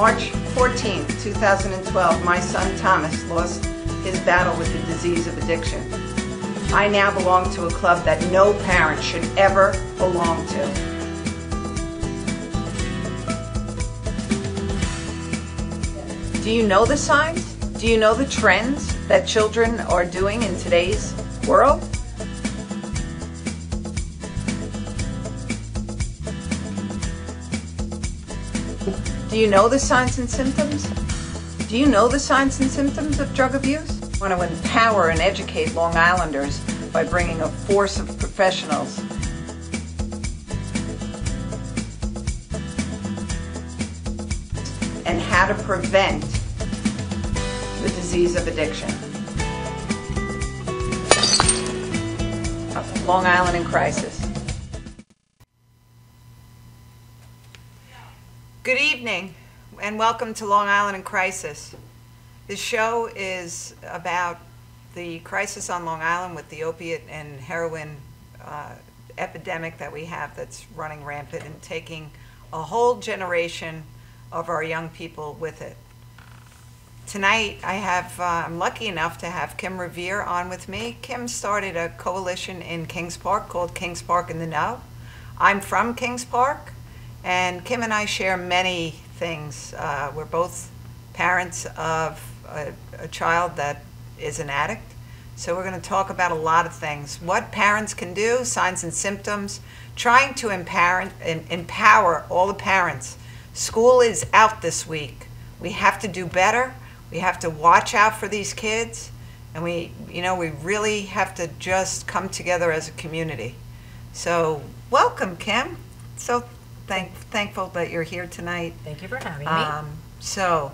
March 14, 2012, my son Thomas lost his battle with the disease of addiction. I now belong to a club that no parent should ever belong to. Do you know the signs? Do you know the trends that children are doing in today's world? Do you know the signs and symptoms? Do you know the signs and symptoms of drug abuse? I want to empower and educate Long Islanders by bringing a force of professionals and how to prevent the disease of addiction. Long Island in Crisis. Good evening and welcome to Long Island in Crisis. This show is about the crisis on Long Island with the opiate and heroin epidemic that we have that's running rampant and taking a whole generation of our young people with it. Tonight I'm lucky enough to have Kim Revere on with me. Kim started a coalition in Kings Park called Kings Park in the Know. I'm from Kings Park, and Kim and I share many things. We're both parents of a child that is an addict. So we're going to talk about a lot of things. What parents can do, signs and symptoms, trying to empower all the parents. School is out this week. We have to do better. We have to watch out for these kids. And we really have to just come together as a community. So welcome, Kim. So thankful that you're here tonight. Thank you for having me. So,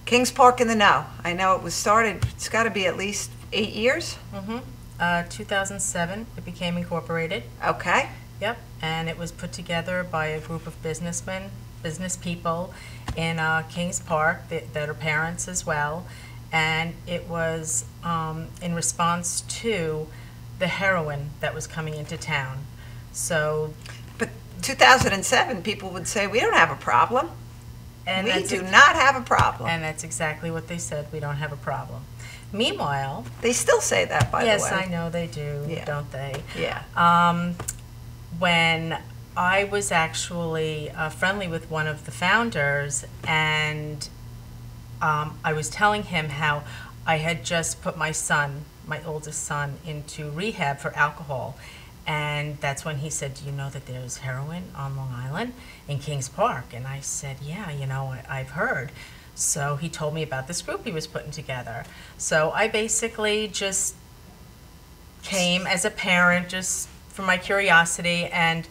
Kings Park in the Know. I know it was started, it's got to be at least 8 years? 2007, it became incorporated. Okay. Yep, and it was put together by a group of business people in Kings Park that are parents as well. And it was in response to the heroin that was coming into town. So, but 2007, people would say, we don't have a problem. And we do not have a problem. And that's exactly what they said, we don't have a problem. Meanwhile... They still say that, by the way. Yes, I know they do, don't they? Yeah. When I was actually friendly with one of the founders, and I was telling him how I had just put my son, my oldest son, into rehab for alcohol. And that's when he said, do you know that there's heroin on Long Island in Kings Park? And I said, yeah, I've heard. So he told me about this group he was putting together. So I basically just came as a parent, just for my curiosity, and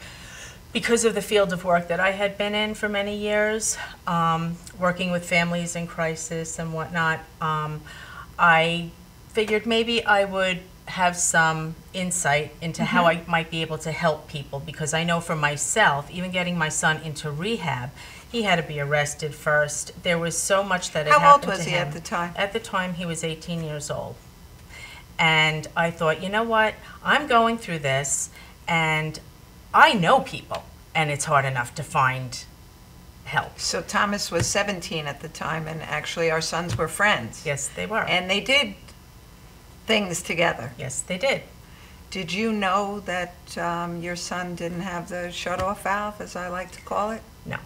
because of the field of work that I had been in for many years, working with families in crisis and whatnot, I figured maybe I would have some insight into how I might be able to help people, because I know for myself, even getting my son into rehab, he had to be arrested first. There was so much that had happened to him. How old was he at the time? At the time, he was 18 years old. And I thought, you know what, I'm going through this, and I know people, and it's hard enough to find help. So Thomas was 17 at the time, and actually our sons were friends. Yes, they were. And they did things together. Yes, they did. Did you know that your son didn't have the shut-off valve, as I like to call it? No.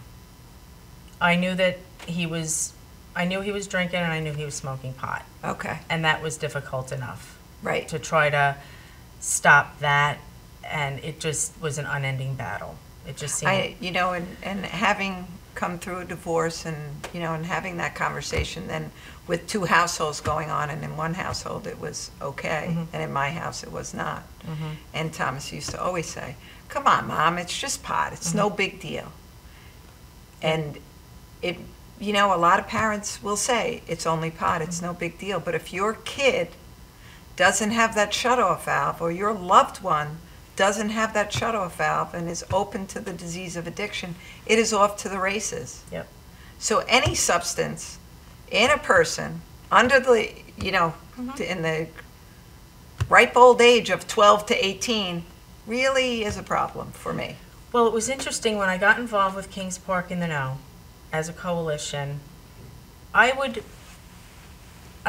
I knew that he was drinking, and I knew he was smoking pot. Okay. And that was difficult enough. Right. To try to stop that, and it just was an unending battle. It just seemed... and having come through a divorce and, and having that conversation then with two households going on, and in one household it was okay, and in my house it was not. And Thomas used to always say, come on, Mom, it's just pot. It's no big deal. And it, a lot of parents will say, it's only pot, it's no big deal. But if your kid doesn't have that shutoff valve, or your loved one doesn't have that shutoff valve and is open to the disease of addiction, it is off to the races. Yep. So any substance in a person under the, in the ripe old age of 12 to 18 really is a problem for me. Well, it was interesting when I got involved with Kings Park in the Know, as a coalition, I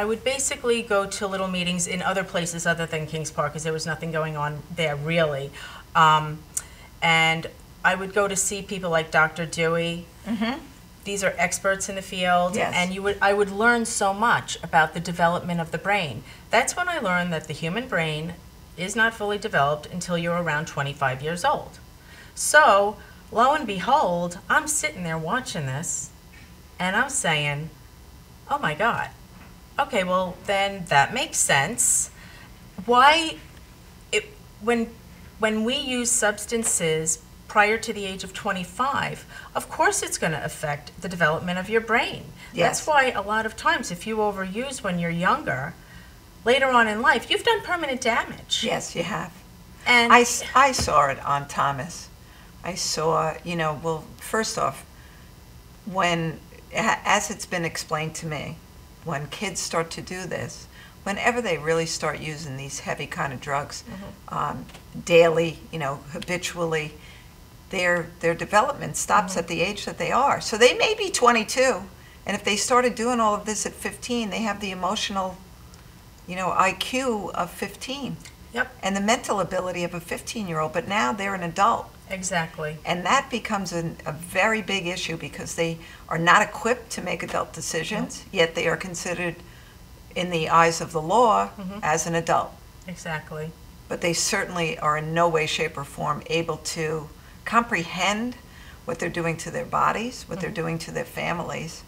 would basically go to little meetings in other places other than Kings Park because there was nothing going on there really. And I would go to see people like Dr. Dewey. These are experts in the field, Yes. and I would learn so much about the development of the brain. That's when I learned that the human brain is not fully developed until you're around 25 years old. So, lo and behold, I'm sitting there watching this, and I'm saying, oh my God, okay, well then that makes sense. Why, when we use substances prior to the age of 25, of course it's going to affect the development of your brain. Yes. That's why a lot of times if you overuse when you're younger, later on in life, you've done permanent damage. Yes, you have. And I saw it on Thomas. I saw, well, first off, as it's been explained to me, when kids start to do this, whenever they really start using these heavy kind of drugs daily, habitually, their development stops at the age that they are. So they may be 22, and if they started doing all of this at 15, they have the emotional, IQ of 15. Yep. And the mental ability of a 15-year-old, but now they're an adult. Exactly. And that becomes a very big issue because they are not equipped to make adult decisions, yet they are considered, in the eyes of the law, as an adult. Exactly. But they certainly are in no way, shape, or form able to comprehend what they're doing to their bodies, what they're doing to their families,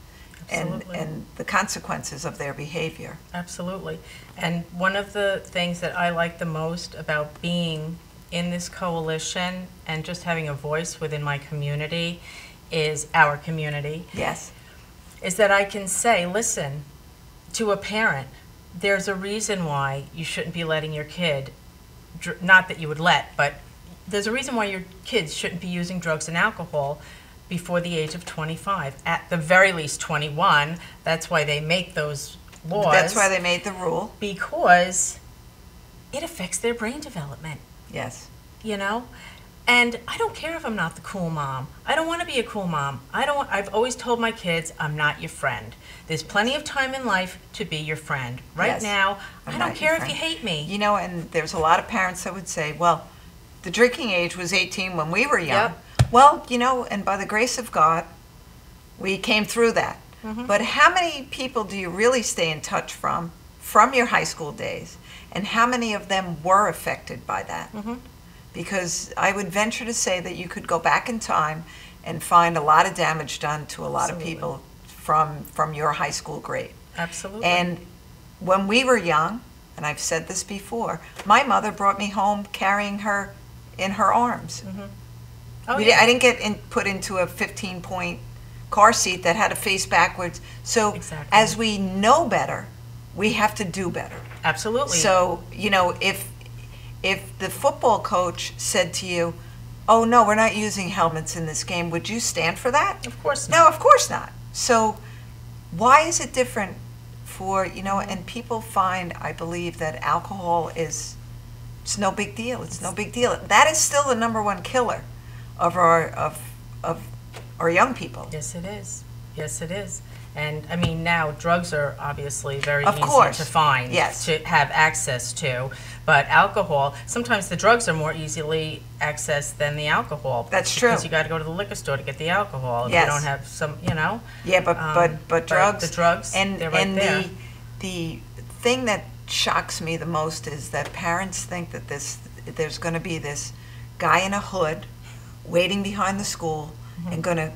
and the consequences of their behavior. Absolutely. And one of the things that I like the most about being in this coalition and just having a voice within my community is our community. Yes. Is that I can say, listen, to a parent, there's a reason why you shouldn't be letting your kid, not that you would let, but there's a reason why your kids shouldn't be using drugs and alcohol before the age of 25. At the very least 21. That's why they make those laws. That's why they made the rule. Because it affects their brain development. Yes. And I don't care if I'm not the cool mom. I don't want to be a cool mom. I've always told my kids, I'm not your friend. There's plenty of time in life to be your friend. Right now, I don't care if you hate me. And there's a lot of parents that would say, well, the drinking age was 18 when we were young. Yep. Well, and by the grace of God, we came through that. But how many people do you really stay in touch from your high school days? And how many of them were affected by that? Because I would venture to say that you could go back in time and find a lot of damage done to a lot of people from your high school grade. Absolutely. And when we were young, and I've said this before, my mother brought me home carrying her in her arms. I didn't get put into a 15-point car seat that had to face backwards. So as we know better, we have to do better. Absolutely. So, if the football coach said to you, oh no, we're not using helmets in this game, would you stand for that? Of course not. No, of course not. So why is it different for, and people find, I believe, that alcohol it's no big deal. It's no big deal. That is still the number one killer of our young people. Yes, it is. Yes, it is. And I mean, now drugs are obviously very easy to find, to have access to. But alcohol, sometimes the drugs are more easily accessed than the alcohol. That's true. Because you got to go to the liquor store to get the alcohol. If Yes. you don't have some, Yeah, but drugs. The drugs, and they're right there. The thing that shocks me the most is that parents think that there's going to be this guy in a hood waiting behind the school and going to,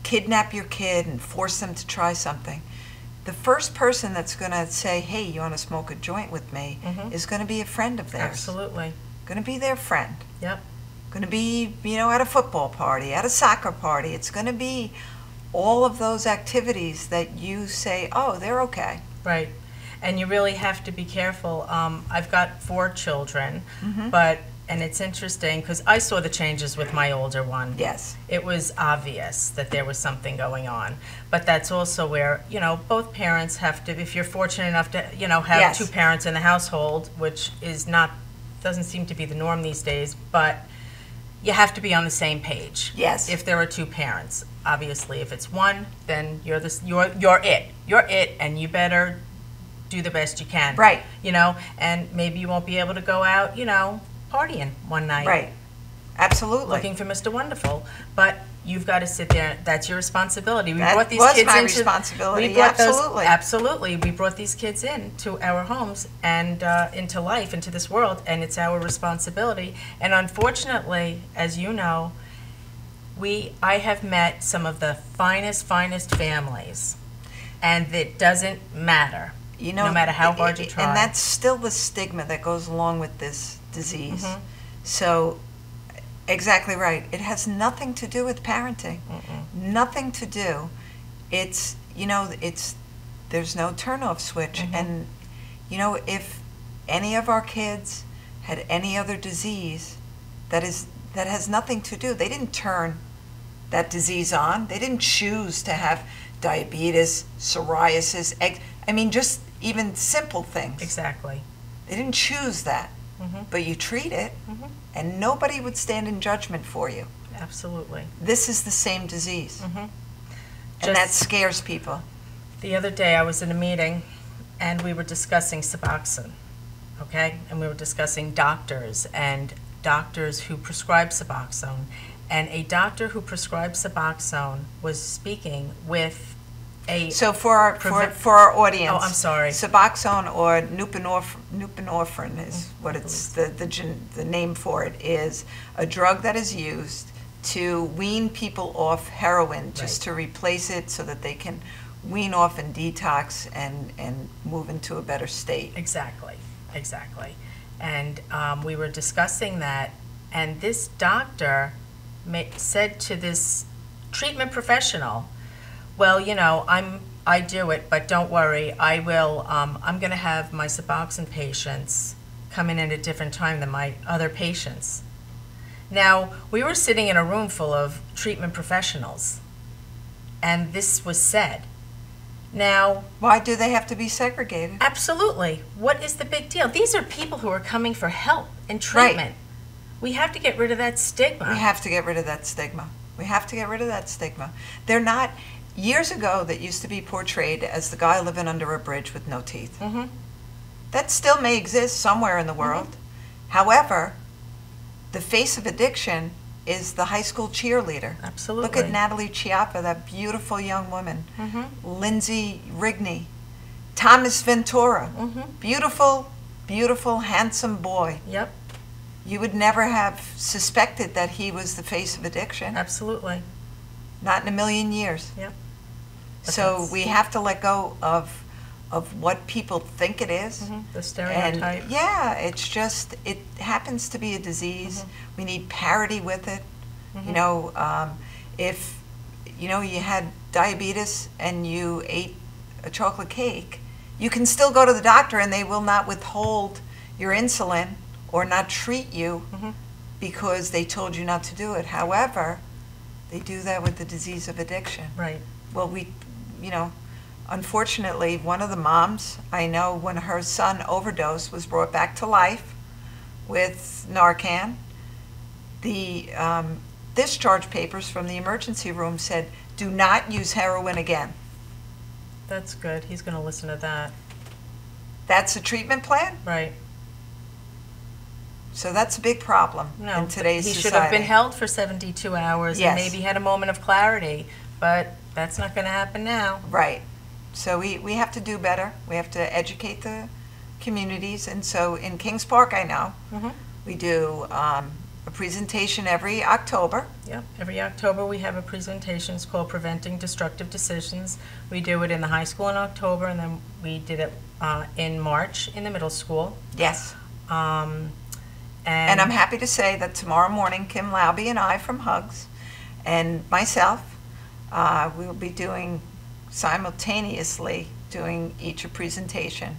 kidnap your kid and force them to try something. The first person that's going to say, hey, you want to smoke a joint with me, is going to be a friend of theirs. Absolutely. Going to be their friend. Yep. Going to be, at a football party, at a soccer party. It's going to be all of those activities that you say, oh, they're okay. Right. And you really have to be careful. I've got 4 children, and it's interesting because I saw the changes with my older one. Yes. It was obvious that there was something going on. But that's also where, both parents have to, if you're fortunate enough to, have 2 parents in the household, which is doesn't seem to be the norm these days, but you have to be on the same page. Yes. If there are two parents, obviously, if it's one, then you're it, and you better do the best you can. Right. You know, and maybe you won't be able to go out, you know, partying one night. Right. Absolutely. Looking for Mr. Wonderful, but you've got to sit there. That's your responsibility. We That brought these was kids my into responsibility. We brought Absolutely. absolutely. We brought these kids into our homes and into life, into this world, and it's our responsibility. And unfortunately, as you know, I have met some of the finest families, and it doesn't matter. You know, no matter how hard you try. And that's still the stigma that goes along with this disease. Mhm. So, exactly right. It has nothing to do with parenting. Nothing to do. It's, you know, there's no turn-off switch. And, you know, if any of our kids had any other disease that has nothing to do, they didn't turn that disease on. They didn't choose to have diabetes, psoriasis, I mean, just even simple things. Exactly. They didn't choose that, but you treat it, and nobody would stand in judgment for you. Absolutely. This is the same disease, and that scares people. The other day I was in a meeting, and we were discussing Suboxone, okay? And we were discussing doctors and doctors who prescribe Suboxone. And a doctor who prescribed Suboxone was speaking with So for our audience, oh, I'm sorry. Suboxone or buprenorphine is what it's the name for it is a drug that is used to wean people off heroin, just to replace it so that they can wean off and detox and move into a better state. Exactly. And we were discussing that, and this doctor said to this treatment professional, well, you know, I do it, but don't worry, I will, I'm going to have my Suboxone patients come in at a different time than my other patients. Now, we were sitting in a room full of treatment professionals, and this was said. Now, why do they have to be segregated? Absolutely. What is the big deal? These are people who are coming for help and treatment. Right. We have to get rid of that stigma. We have to get rid of that stigma. They're not. Years ago, that used to be portrayed as the guy living under a bridge with no teeth. That still may exist somewhere in the world. However, the face of addiction is the high school cheerleader. Absolutely. Look at Natalie Chiappa, that beautiful young woman. Lindsay Rigney, Thomas Ventura, beautiful, handsome boy. Yep. You would never have suspected that he was the face of addiction. Absolutely. Not in a million years. Yep. So we have to let go of what people think it is. The stereotype. And yeah, it's just, it happens to be a disease. We need parity with it. You know, if, you know, you had diabetes and you ate a chocolate cake, you can still go to the doctor and they will not withhold your insulin or not treat you because they told you not to do it. However, they do that with the disease of addiction. Right. Well, you know, unfortunately, one of the moms I know, when her son overdosed, was brought back to life with Narcan. The discharge papers from the emergency room said, do not use heroin again. That's good. He's going to listen to that. That's a treatment plan? Right. So that's a big problem in today's society. He should have been held for 72 hours and maybe had a moment of clarity, but that's not going to happen now. Right. So we have to do better. We have to educate the communities. And so in Kings Park, I know, we do a presentation every October. Yep. Every October we have a presentation. It's called Preventing Destructive Decisions. We do it in the high school in October, and then we did it in March in the middle school. Yes. And I'm happy to say that tomorrow morning, Kim Lauby and I from Hugs and myself, we will be doing simultaneously each a presentation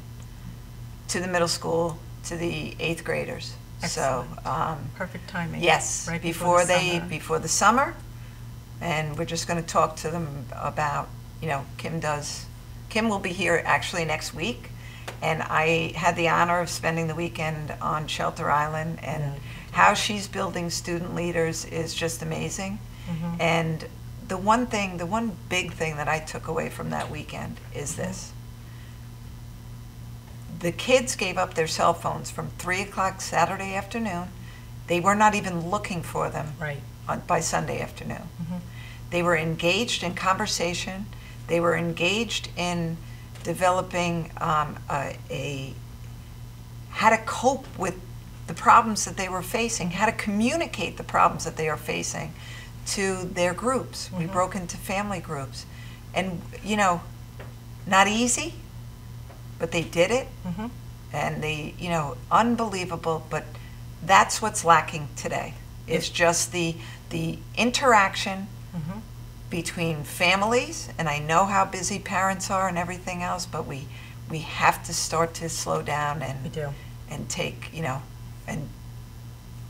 to the middle school, to the 8th graders. Excellent. So perfect timing. Yes, right before the summer, and we're just going to talk to them about, you know, Kim will be here actually next week, And I had the honor of spending the weekend on Shelter Island, and how she's building student leaders is just amazing. And the one big thing that I took away from that weekend is this. The kids gave up their cell phones from 3 o'clock Saturday afternoon. They were not even looking for them by Sunday afternoon. They were engaged in conversation. They were engaged in developing how to cope with the problems that they were facing, how to communicate the problems that they are facing to their groups. We broke into family groups. And, you know, not easy, but they did it. And they, you know, unbelievable, but that's what's lacking today. It's just the interaction between families, and I know how busy parents are and everything else, but we have to start to slow down and take, you know, and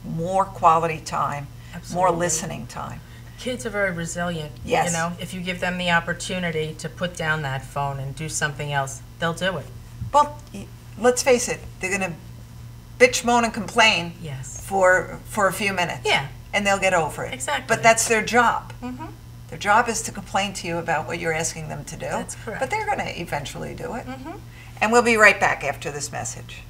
more quality time, more listening time. Kids are very resilient. Yes. You know, if you give them the opportunity to put down that phone and do something else, they'll do it. Well, let's face it, they're going to bitch, moan, and complain for a few minutes. Yeah. And they'll get over it. Exactly. But that's their job. Their job is to complain to you about what you're asking them to do. That's correct. But they're going to eventually do it. And we'll be right back after this message.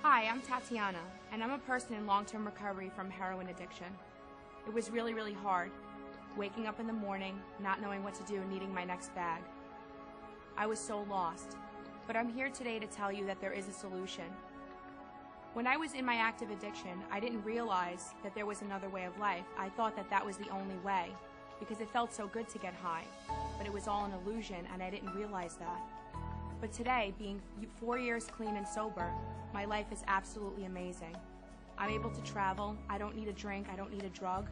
Hi, I'm Tatiana, and I'm a person in long-term recovery from heroin addiction. It was really, really hard, waking up in the morning, not knowing what to do, needing my next bag. I was so lost, but I'm here today to tell you that there is a solution. When I was in my active addiction, I didn't realize that there was another way of life. I thought that that was the only way, because it felt so good to get high, but it was all an illusion, and I didn't realize that. But today, being 4 years clean and sober, my life is absolutely amazing. I'm able to travel, I don't need a drink, I don't need a drug.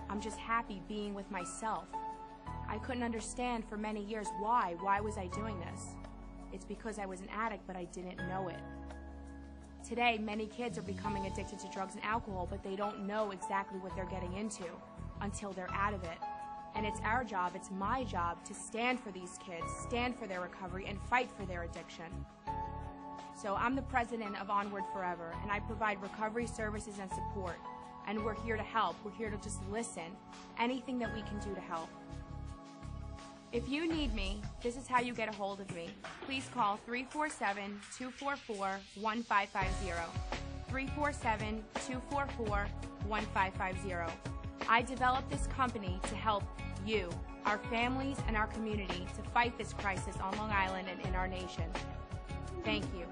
I'm just happy being with myself. I couldn't understand for many years why was I doing this? It's because I was an addict, but I didn't know it. Today, many kids are becoming addicted to drugs and alcohol, but they don't know exactly what they're getting into until they're out of it. And it's our job, it's my job, to stand for these kids, stand for their recovery, and fight for their addiction. So I'm the president of Onward Forever, and I provide recovery services and support. And we're here to help. We're here to just listen. Anything that we can do to help. If you need me, this is how you get a hold of me. Please call 347-244-1550. 347-244-1550. I developed this company to help you, our families, and our community to fight this crisis on Long Island and in our nation. Thank you.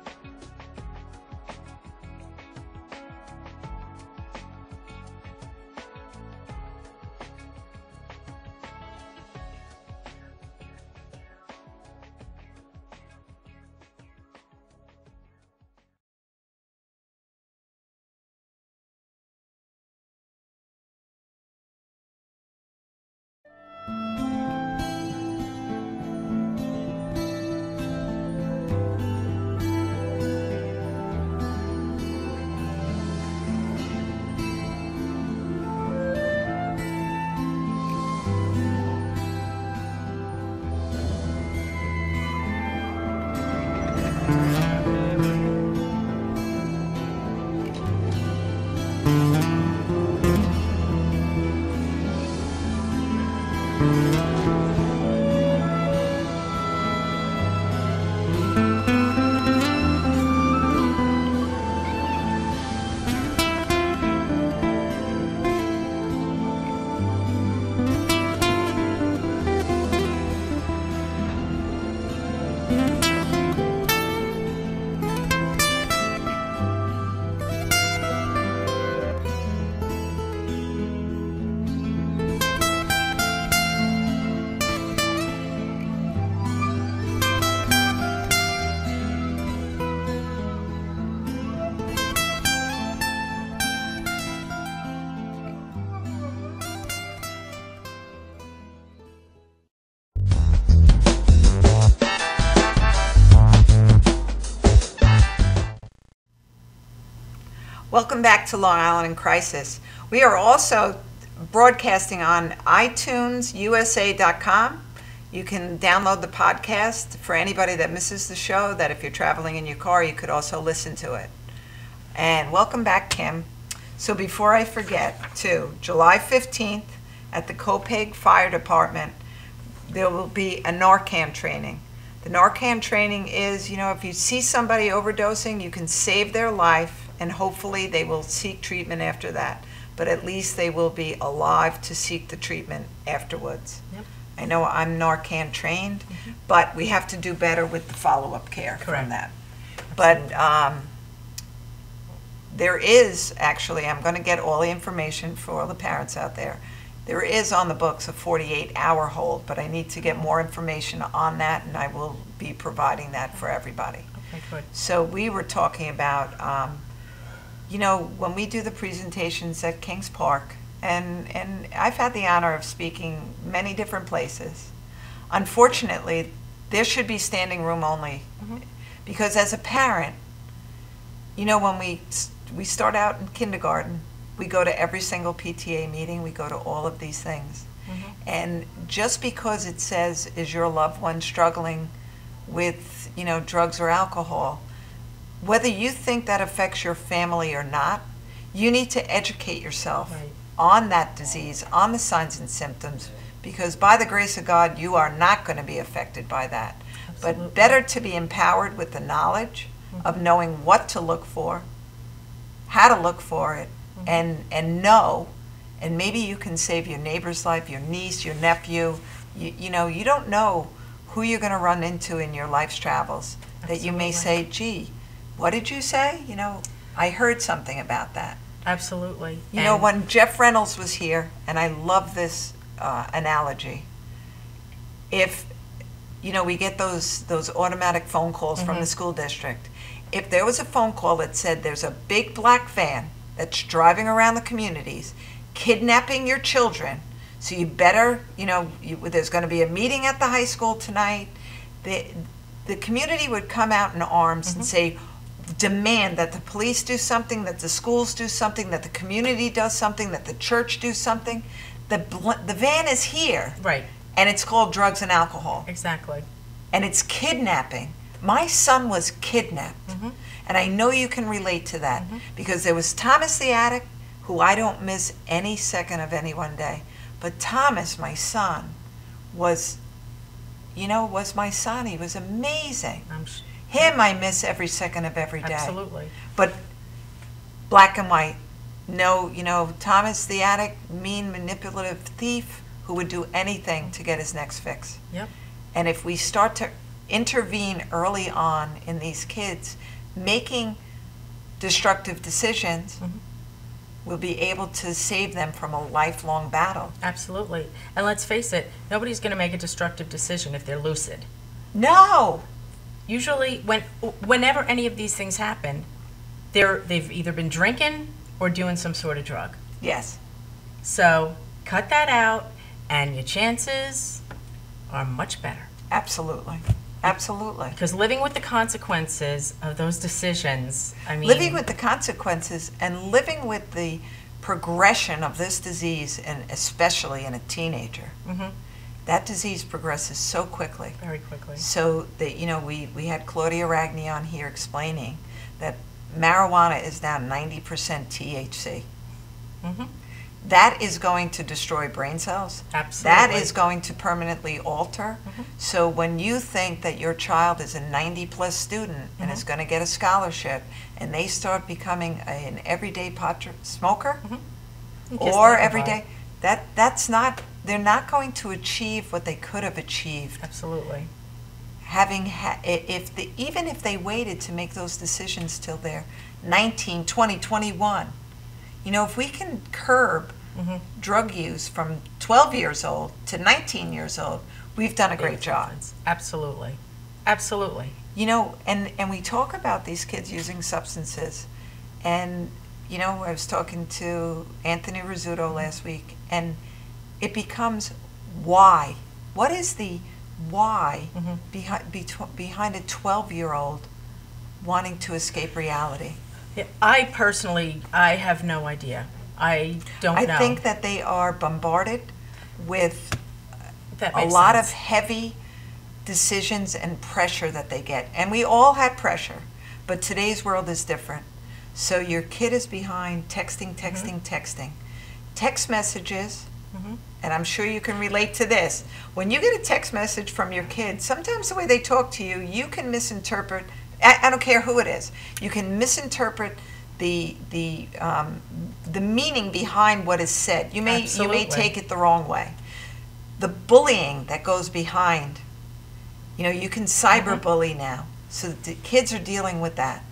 Welcome back to Long Island in Crisis. We are also broadcasting on iTunes, USA.com. You can download the podcast for anybody that misses the show, that if you're traveling in your car, you could also listen to it. And welcome back, Kim. So before I forget, too, July 15th at the Copeg Fire Department, there will be a Narcan training. The Narcan training is, if you see somebody overdosing, you can save their life, and hopefully they will seek treatment after that. But at least they will be alive to seek the treatment afterwards. Yep. I know I'm Narcan trained, but we have to do better with the follow-up care from that. But there is, actually, I'm going to get all the information for all the parents out there. There is on the books a 48-hour hold, but I need to get more information on that, and I will be providing that for everybody. Okay, good. So we were talking about, when we do the presentations at Kings Park, and I've had the honor of speaking many different places. Unfortunately, there should be standing room only, because as a parent, when we start out in kindergarten, we go to every single PTA meeting, we go to all of these things. And just because it says, is your loved one struggling with, drugs or alcohol, whether you think that affects your family or not, you need to educate yourself on that disease, on the signs and symptoms, because by the grace of God, you are not going to be affected by that. Absolutely. But better to be empowered with the knowledge of knowing what to look for, how to look for it, and know, and maybe you can save your neighbor's life, your niece, your nephew. You don't know who you're going to run into in your life's travels. Absolutely. That you may say, gee, what did you say? I heard something about that. Absolutely. When Jeff Reynolds was here, and I love this analogy, if, we get those automatic phone calls from the school district, if there was a phone call that said there's a big black van that's driving around the communities, kidnapping your children, so you better, there's going to be a meeting at the high school tonight, the community would come out in arms and say, demand that the police do something, that the schools do something, that the community does something, that the church do something. The van is here. Right. And it's called drugs and alcohol. Exactly. And it's kidnapping. My son was kidnapped. And I know you can relate to that, because there was Thomas the addict, who I don't miss any second of any one day. But Thomas, my son, was my son. He was amazing. Him I miss every second of every day. Absolutely. But black and white. No, Thomas the addict, mean, manipulative thief who would do anything to get his next fix. Yep. And if we start to intervene early on in these kids making destructive decisions, we'll be able to save them from a lifelong battle. Absolutely. And let's face it, nobody's going to make a destructive decision if they're lucid. No. Usually, whenever any of these things happen, they've either been drinking or doing some sort of drug. Yes. So cut that out, and your chances are much better. Absolutely. Absolutely. Because living with the consequences of those decisions, living with the consequences and living with the progression of this disease, and especially in a teenager, that disease progresses so quickly. Very quickly. So that, we had Claudia Ragni on here explaining that marijuana is now 90% THC. That is going to destroy brain cells. Absolutely. That is going to permanently alter. So when you think that your child is a 90-plus student and is going to get a scholarship, and they start becoming an everyday pot smoker, or everyday, that's not, they're not going to achieve what they could have achieved. Absolutely. Even if they waited to make those decisions till they're 19, 20, 21, if we can curb drug use from 12 years old to 19 years old, we've done a great job. Absolutely. Absolutely. And we talk about these kids using substances. And, I was talking to Anthony Rizzuto last week, and it becomes why. What is the why behind a 12-year-old wanting to escape reality? Yeah, I personally, I have no idea. I don't know. I think that they are bombarded with That a makes lot sense. of heavy decisions and pressure that they get. And we all had pressure, but today's world is different. So your kid is behind texting, texting, texting. Text messages, and I'm sure you can relate to this. When you get a text message from your kid, sometimes the way they talk to you, you can misinterpret. I don't care who it is. You can misinterpret the meaning behind what is said. You may take it the wrong way. The bullying that goes behind, you can cyberbully now. So the kids are dealing with that.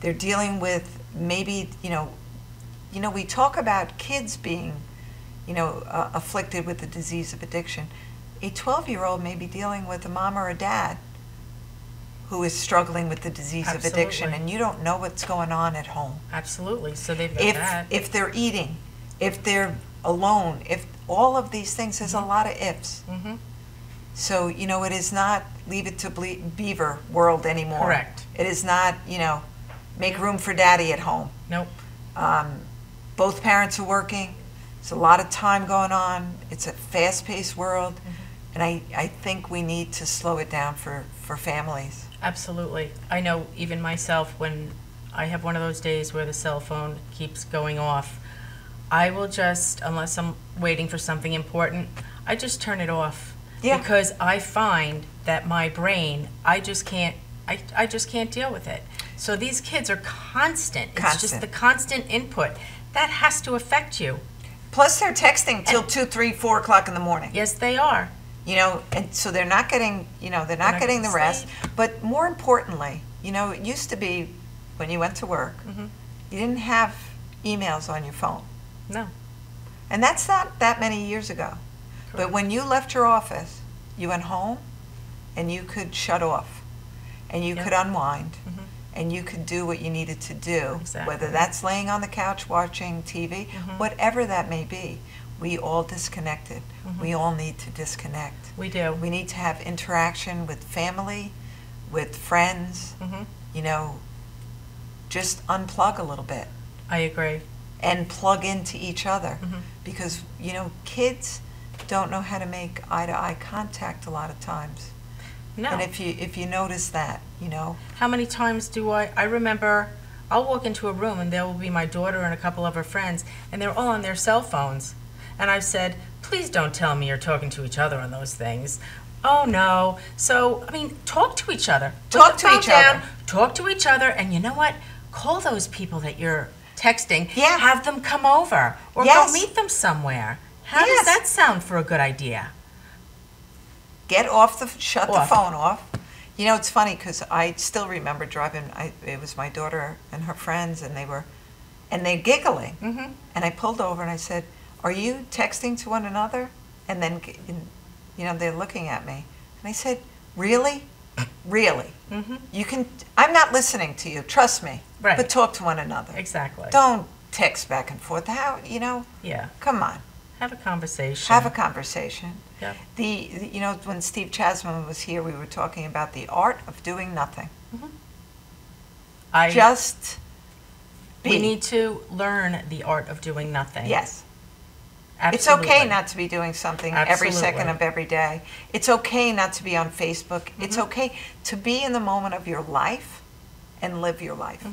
They're dealing with maybe, we talk about kids being, afflicted with the disease of addiction. A 12-year-old may be dealing with a mom or a dad who is struggling with the disease of addiction, and you don't know what's going on at home. Absolutely. So they've got that. If they're eating, if they're alone, if all of these things, there's a lot of ifs. So, it is not leave it to Beaver world anymore. Correct. It is not, make room for daddy at home. Nope. Both parents are working. There's a lot of time going on. It's a fast-paced world. And I think we need to slow it down for families. Absolutely. I know even myself, when I have one of those days where the cell phone keeps going off, I will just, unless I'm waiting for something important, I just turn it off. Yeah. Because I find that my brain, I just can't deal with it. So these kids are constant. It's just the constant input. That has to affect you. Plus they're texting till 2, 3, 4 o'clock in the morning. Yes, they are. And so they're not getting, they're not getting the rest. But more importantly, it used to be when you went to work, you didn't have emails on your phone. No. And that's not that many years ago. Correct. But when you left your office, you went home and you could shut off and you could unwind and you could do what you needed to do, whether that's laying on the couch watching TV, whatever that may be. We all disconnected. We all need to disconnect. We do. We need to have interaction with family, with friends, just unplug a little bit. I agree. And plug into each other. Because, kids don't know how to make eye-to-eye contact a lot of times. No. And if you notice that, How many times do I remember, I'll walk into a room and there will be my daughter and a couple of her friends, and they're all on their cell phones. And I've said, please don't tell me you're talking to each other on those things. Oh, no. So, talk to each other. Talk to each other. Talk to each other, and you know what? Call those people that you're texting. Yeah. Have them come over. Or go meet them somewhere. How does that sound for a good idea? Get off shut the phone off. It's funny because I still remember driving, it was my daughter and her friends, and they're giggling. And I pulled over and I said, are you texting to one another? And then, they're looking at me. And I said, really? Really? I'm not listening to you, trust me. Right. But talk to one another. Exactly. Don't text back and forth. How, Yeah. Come on. Have a conversation. Have a conversation. Yeah. When Steve Chasman was here, we were talking about the art of doing nothing. Just be. We need to learn the art of doing nothing. Yes. Absolutely. It's okay not to be doing something every second of every day. It's okay not to be on Facebook. It's okay to be in the moment of your life and live your life.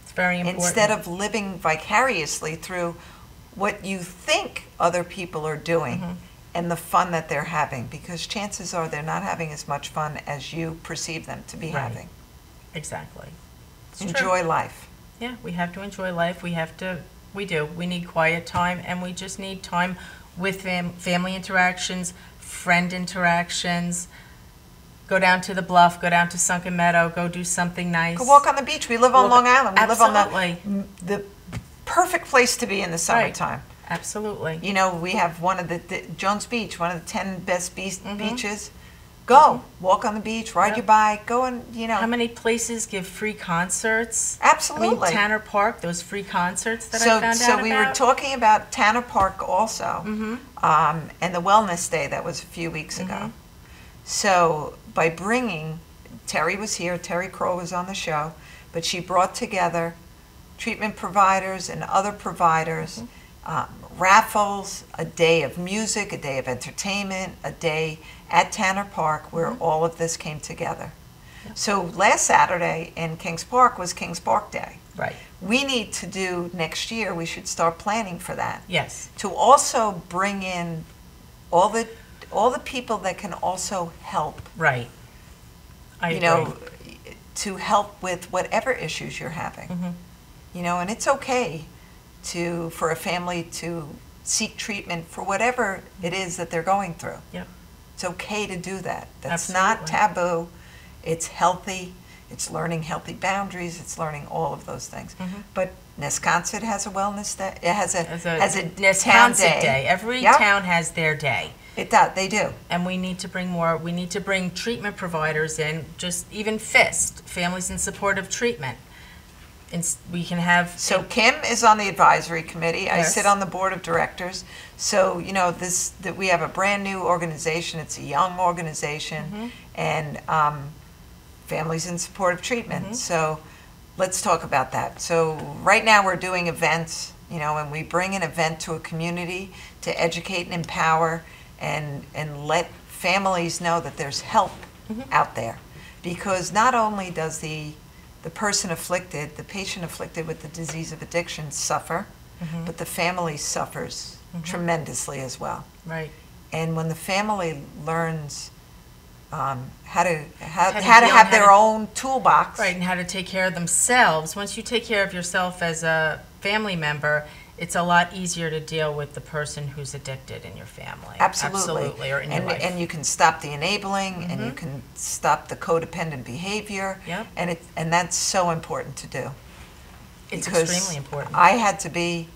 It's very important. Instead of living vicariously through what you think other people are doing and the fun that they're having, because chances are they're not having as much fun as you perceive them to be having. Exactly. Enjoy life. Yeah, we have to enjoy life. We do. We need quiet time, and we just need time with family interactions, friend interactions. Go down to the Bluff, go down to Sunken Meadow, go do something nice. Go walk on the beach. We live on Long Island. We live Absolutely. on the perfect place to be in the summertime. Absolutely. We have one of the Jones Beach, one of the 10 best beaches. Go walk on the beach, ride your bike, go and How many places give free concerts? Absolutely. Tanner Park, those free concerts that I found out about. So we were talking about Tanner Park also, and the Wellness Day that was a few weeks ago. So by bringing, Terry was here, Terry Crow was on the show, but she brought together treatment providers and other providers, raffles, a day of music, a day of entertainment, a day at Tanner Park where all of this came together. So last Saturday in Kings Park was Kings Park Day. Right. We need to do next year, we should start planning for that. Yes. To also bring in all the people that can also help. Right. I agree. know, to help with whatever issues you're having. You know, and it's okay for a family to seek treatment for whatever it is that they're going through. Yep. It's okay to do that. That's Absolutely. not taboo. It's healthy. It's learning healthy boundaries. It's learning all of those things. But Nesconset has a wellness day. It has a town Nesconset day. Every Yep. town has their day. It does. They do. And we need to bring more. We need to bring treatment providers in. Just even FIST, Families in Support of Treatment. We can have. So Kim is on the advisory committee. Yes. I sit on the board of directors. So you know that we have a brand new organization. It's a young organization, and Families in Support of Treatment. So let's talk about that. So right now we're doing events. You know, and we bring an event to a community to educate and empower, and let families know that there's help out there, because not only does the person afflicted, the patient afflicted with the disease of addiction suffer, but the family suffers tremendously as well. Right. And when the family learns how to have their own toolbox. Right, and how to take care of themselves. Once you take care of yourself as a family member, it's a lot easier to deal with the person who's addicted in your family. Absolutely. Or in your life. And you can stop the enabling, and you can stop the codependent behavior. Yep. And that's so important to do. It's Because extremely important. I had to be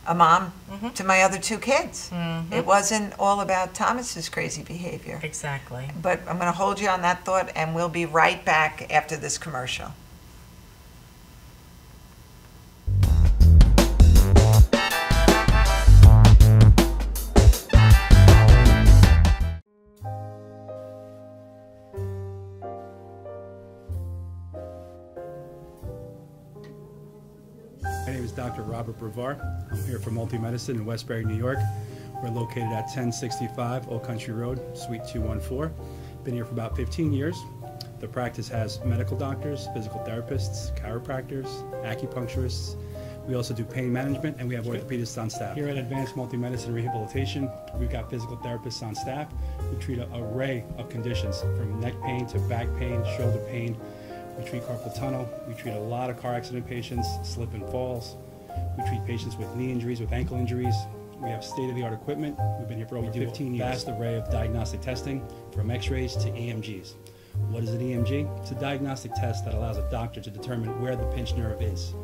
a mom to my other two kids. It wasn't all about Thomas's crazy behavior. Exactly. But I'm going to hold you on that thought, and we'll be right back after this commercial. My name is Dr. Robert Brevard. I'm here for Multi-Medicine in Westbury, New York. We're located at 1065 Old Country Road, Suite 214. Been here for about 15 years. The practice has medical doctors, physical therapists, chiropractors, acupuncturists. We also do pain management, and we have orthopedists on staff. Here at Advanced Multi-Medicine Rehabilitation, we've got physical therapists on staff who treat an array of conditions, from neck pain to back pain, shoulder pain. We treat carpal tunnel. We treat a lot of car accident patients, slip and falls. We treat patients with knee injuries, with ankle injuries. We have state-of-the-art equipment. We've been here for over 15 years. Vast array of diagnostic testing, from x-rays to EMGs. What is an EMG? It's a diagnostic test that allows a doctor to determine where the pinched nerve is.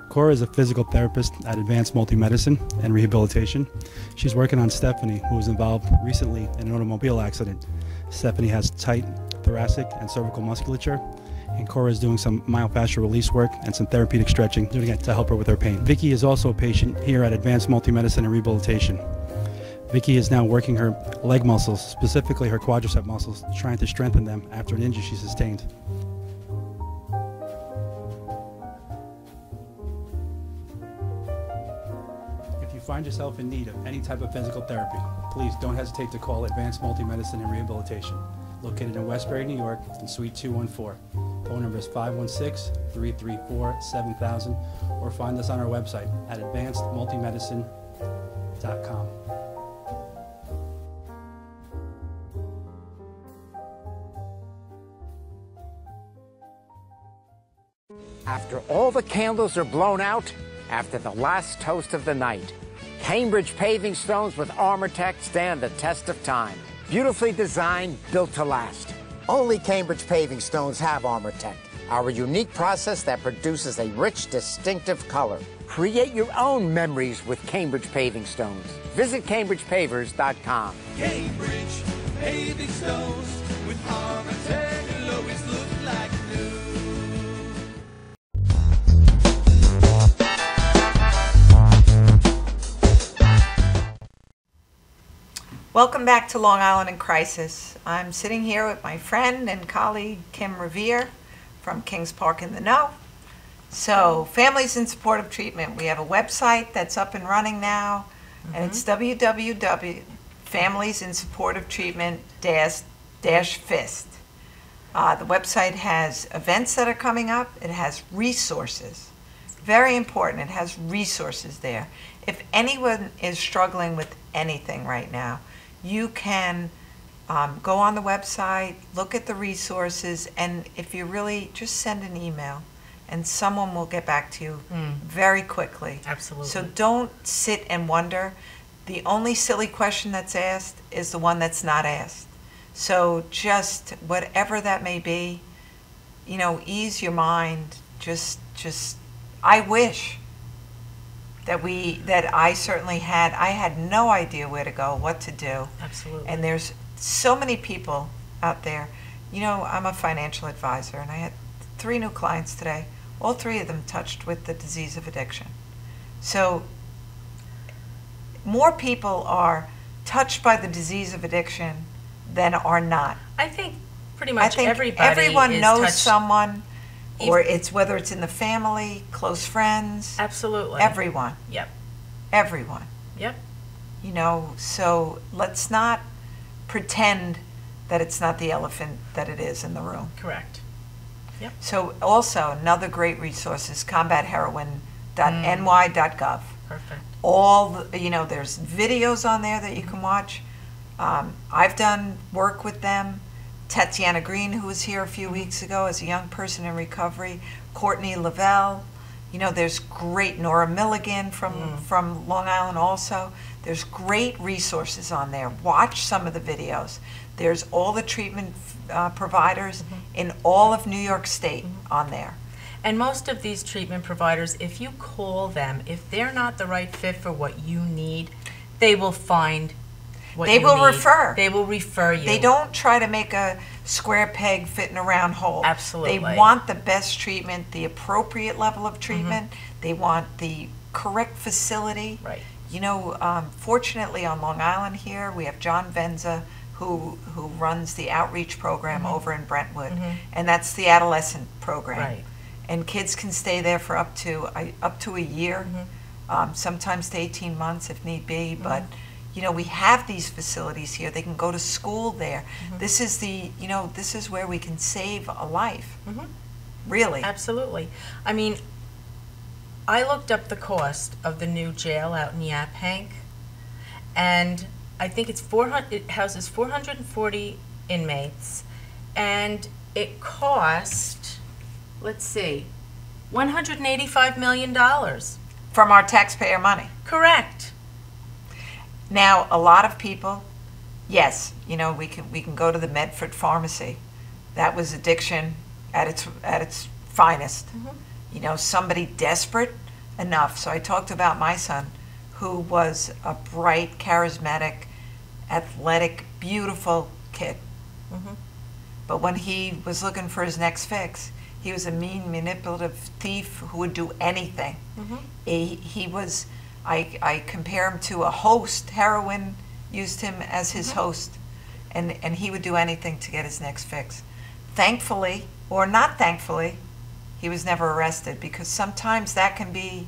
Cora is a physical therapist at Advanced Multi-Medicine and Rehabilitation. She's working on Stephanie, who was involved recently in an automobile accident. Stephanie has tight thoracic and cervical musculature, and Cora is doing some myofascial release work and some therapeutic stretching, doing it to help her with her pain. Vicky is also a patient here at Advanced Multi-Medicine and Rehabilitation. Vicky is now working her leg muscles, specifically her quadricep muscles, trying to strengthen them after an injury she sustained. If you find yourself in need of any type of physical therapy, please don't hesitate to call Advanced Multi-Medicine and Rehabilitation, located in Westbury, New York, in Suite 214. Phone number is 516-334-7000, or find us on our website at advancedmultimedicine.com. After all the candles are blown out, after the last toast of the night, Cambridge paving stones with Armortec stand the test of time. Beautifully designed, built to last. Only Cambridge paving stones have Armortec, our unique process that produces a rich, distinctive color. Create your own memories with Cambridge paving stones. Visit CambridgePavers.com. Cambridge paving stones with Armortec. Welcome back to Long Island in Crisis. I'm sitting here with my friend and colleague Kim Revere from Kings Park in the Know. So, Families in Supportive Treatment. We have a website that's up and running now, and it's www.familiesinsupportivetreatment-FIST. The website has events that are coming up. It has resources. Very important. It has resources there. If anyone is struggling with anything right now, you can go on the website, look at the resources, and if you really just send an email, and someone will get back to you very quickly. Absolutely. So don't sit and wonder. The only silly question that's asked is the one that's not asked. So just whatever that may be, you know, ease your mind. Just I wish that I certainly had. I had no idea where to go, what to do. Absolutely. And there's so many people out there. You know, I'm a financial advisor, and I had 3 new clients today. All 3 of them touched with the disease of addiction. So more people are touched by the disease of addiction than are not. I think pretty much everybody everyone is knows touched. someone, or it's whether it's in the family, close friends. Absolutely. Everyone. Yep. Everyone. Yep. You know, so let's not pretend that it's not the elephant that it is in the room. Correct. Yep. So also another great resource is combatheroin.ny.gov. Perfect. There's videos on there that you can watch. I've done work with them. Tatiana Green, who was here a few weeks ago as a young person in recovery. Courtney Lavelle. You know, there's great Nora Milligan from Long Island also. There's great resources on there. Watch some of the videos. There's all the treatment providers in all of New York State on there. And most of these treatment providers, if you call them, if they're not the right fit for what you need, they will find what you need. They will refer. They will refer you. They don't try to make a square peg fit in a round hole. Absolutely. They want the best treatment, the appropriate level of treatment. They want the correct facility. Right. You know, fortunately on Long Island here, we have John Venza, who runs the outreach program over in Brentwood, and that's the adolescent program. Right. And kids can stay there for up to a year, sometimes to 18 months if need be. But you know, we have these facilities here. They can go to school there. This is this is where we can save a life. Really. Absolutely. I mean, I looked up the cost of the new jail out in Yaphank, and I think it houses 440 inmates, and it cost, let's see, $185 million. From our taxpayer money. Correct. Now, a lot of people, yes, you know, we can go to the Medford pharmacy. That was addiction at its finest. You know, somebody desperate enough. So I talked about my son, who was a bright, charismatic, athletic, beautiful kid. But when he was looking for his next fix, he was a mean, manipulative thief who would do anything. He was, I compare him to a host. Heroin used him as his host, and he would do anything to get his next fix. Thankfully, or not thankfully, he was never arrested, because sometimes that can be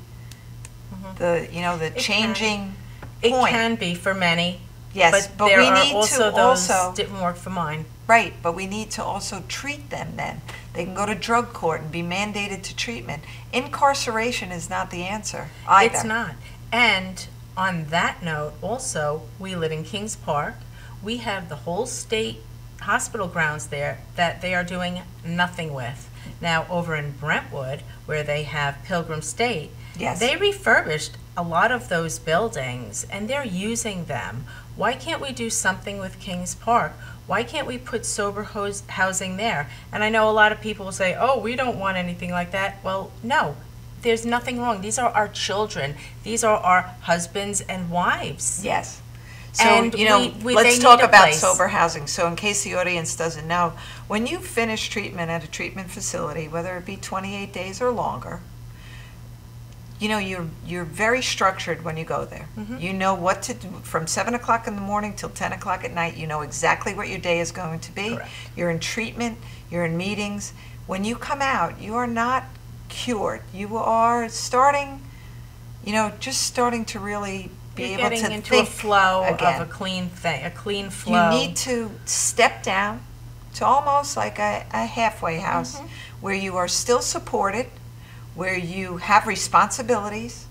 the changing point. It can be for many. Yes, but there we are need also to those also didn't work for mine. Right, but we need to also treat them then. They can go to drug court and be mandated to treatment. Incarceration is not the answer either. It's not. And on that note, also, we live in Kings Park. We have the whole state hospital grounds there that they are doing nothing with. Now, over in Brentwood, where they have Pilgrim State, Yes. they refurbished a lot of those buildings, and they're using them. Why can't we do something with Kings Park? Why can't we put sober housing there? And I know a lot of people will say, oh, we don't want anything like that. Well, no, there's nothing wrong. These are our children. These are our husbands and wives. Yes. So, And you know, they let's need talk a about place. sober housing. So in case the audience doesn't know, when you finish treatment at a treatment facility, whether it be 28 days or longer, you know, you're very structured when you go there. You know what to do from 7 o'clock in the morning till 10 o'clock at night. You know exactly what your day is going to be. Correct. You're in treatment, you're in meetings. When you come out, you are not cured. You are starting, you know, just starting to really be You're able to getting into think a flow again. of a clean thing, a clean flow. You need to step down to almost like a halfway house where you are still supported, where you have responsibilities,